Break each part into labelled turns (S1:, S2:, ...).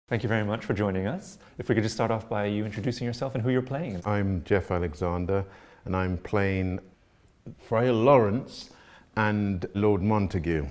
S1: Thank you very much for joining us. If we could just start off by you introducing yourself and who you're playing.
S2: I'm Jeff Alexander, and I'm playing Friar Lawrence and Lord Montague.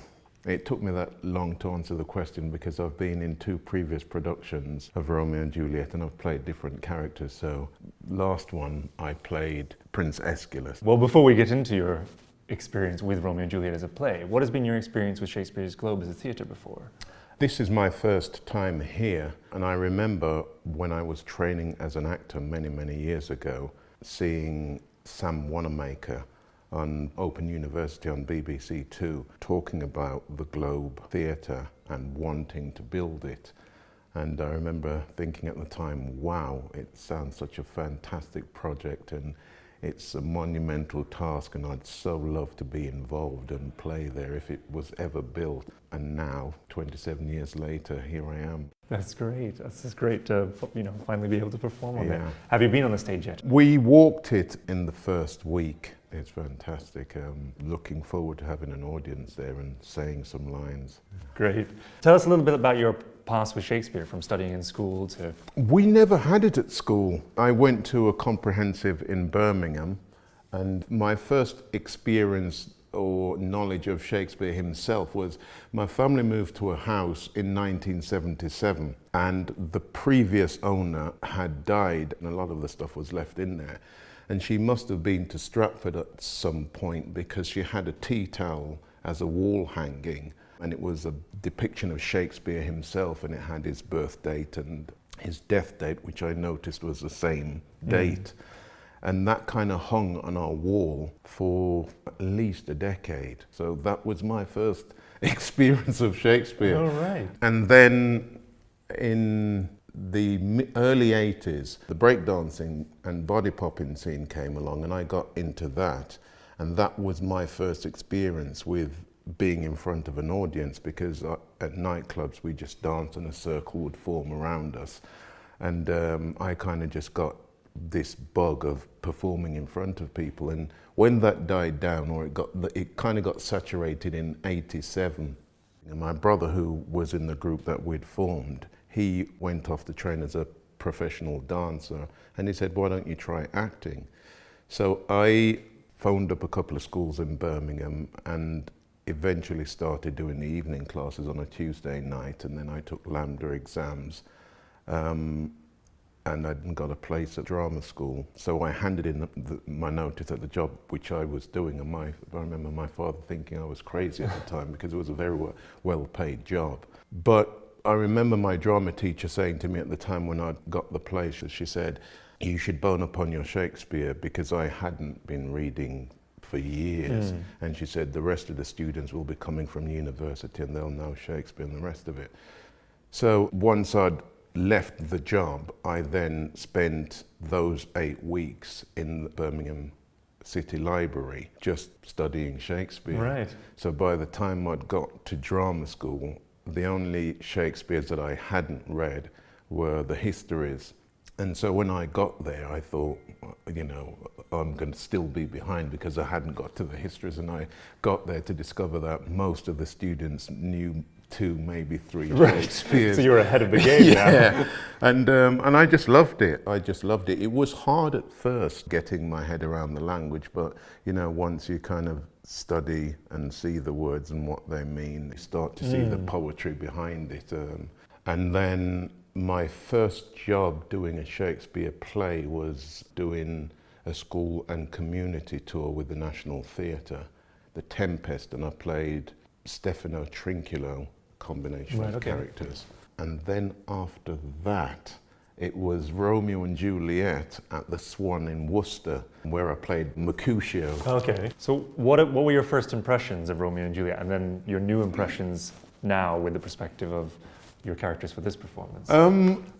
S2: It took me that long to answer the question because I've been in two previous productions of Romeo and Juliet and I've played different characters. So last one I played Prince Aeschylus.
S1: Well, before we get into your experience with Romeo and Juliet as a play, what has been your experience with Shakespeare's Globe as a theatre before?
S2: This is my first time here, and I remember when I was training as an actor many years ago, seeing Sam Wanamaker on Open University on BBC Two talking about the Globe Theatre and wanting to build it. And I remember thinking at the time, wow, it sounds such a fantastic project and it's a monumental task, and I'd so love to be involved and play there if it was ever built. And now, 27 years later, here I am.
S1: That's great. That's just great to finally be able to perform on it.
S2: Yeah.
S1: Have you been on the stage yet?
S2: We walked it in the first week. It's fantastic. Looking forward to having an audience there and saying some lines.
S1: Great. Tell us a little bit about your past with Shakespeare, from studying in school to...
S2: We never had it at school. I went to a comprehensive in Birmingham, and my first experience or knowledge of Shakespeare himself was my family moved to a house in 1977, and the previous owner had died and a lot of the stuff was left in there. And she must have been to Stratford at some point because she had a tea towel as a wall hanging, and it was a depiction of Shakespeare himself, and it had his birth date and his death date, which I noticed was the same date. And that kind of hung on our wall for at least a decade. So that was my first experience of Shakespeare.
S1: Oh, right.
S2: And then in the early 80s, the breakdancing and body popping scene came along, and I got into that. And that was my first experience with being in front of an audience, because at nightclubs we just danced and a circle would form around us. And I kind of just got this bug of performing in front of people. And when that died down, or it kind of got saturated in 87, and my brother, who was in the group that we'd formed, he went off to train as a professional dancer, and he said, why don't you try acting? So I phoned up a couple of schools in Birmingham and eventually started doing the evening classes on a Tuesday night, and then I took Lambda exams, and I'd got a place at drama school. So I handed in my notice at the job which I was doing, and I remember my father thinking I was crazy at the time because it was a very well-paid job. But I remember my drama teacher saying to me at the time when I got the place, she said, you should bone up on your Shakespeare, because I hadn't been reading for years. And she said, the rest of the students will be coming from university and they'll know Shakespeare and the rest of it. So once I'd left the job, I then spent those 8 weeks in the Birmingham City Library just studying Shakespeare.
S1: Right.
S2: So by the time I'd got to drama school, the only Shakespeares that I hadn't read were the histories. And so when I got there, I thought, I'm going to still be behind because I hadn't got to the histories, and I got there to discover that most of the students knew 2, maybe 3 Shakespeares.
S1: So you were ahead of the game now.
S2: Yeah, and I just loved it. It was hard at first getting my head around the language, but once you kind of study and see the words and what they mean, you start to see the poetry behind it. And then my first job doing a Shakespeare play was doing a school and community tour with the National Theatre, The Tempest, and I played Stefano Trinculo, combination of characters. And then after that, it was Romeo and Juliet at the Swan in Worcester, where I played Mercutio. Okay.
S1: So what were your first impressions of Romeo and Juliet, and then your new impressions now with the perspective of your characters for this performance?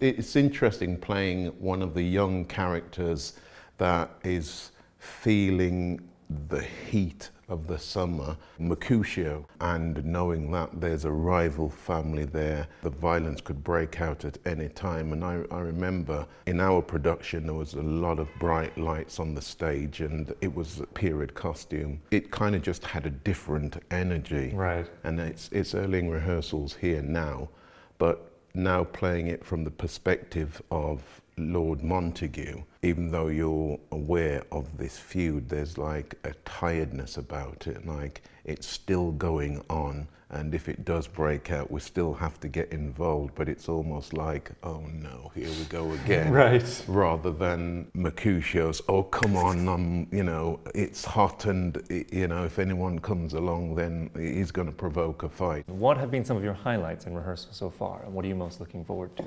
S2: It's interesting playing one of the young characters that is feeling the heat of the summer, Mercutio, and knowing that there's a rival family there, the violence could break out at any time. And I remember in our production there was a lot of bright lights on the stage, and it was a period costume. It kind of just had a different energy.
S1: Right.
S2: And it's early in rehearsals here now, but now playing it from the perspective of Lord Montague, even though you're aware of this feud, there's like a tiredness about it, like it's still going on, and if it does break out, we still have to get involved, but it's almost like, oh no, here we go again.
S1: Right.
S2: Rather than Mercutio's, oh come on, you know, it's hot, and you know, if anyone comes along, then he's going to provoke a fight.
S1: What have been some of your highlights in rehearsal so far, and what are you most looking forward to?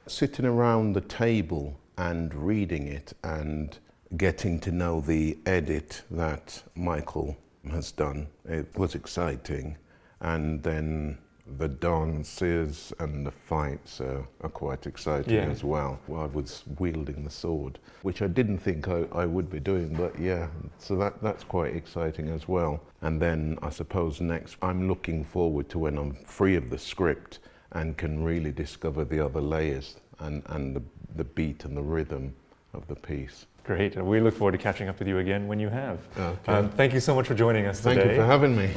S2: Sitting around the table and reading it and getting to know the edit that Michael has done, it was exciting. And then the dances and the fights are quite exciting as well. Well, I was wielding the sword, which I didn't think I would be doing, but yeah, so that's quite exciting as well. And then I suppose next, I'm looking forward to when I'm free of the script and can really discover the other layers and the beat and the rhythm of the piece.
S1: Great, and we look forward to catching up with you again when you have.
S2: Okay.
S1: Thank you so much for joining us today.
S2: Thank you for having me.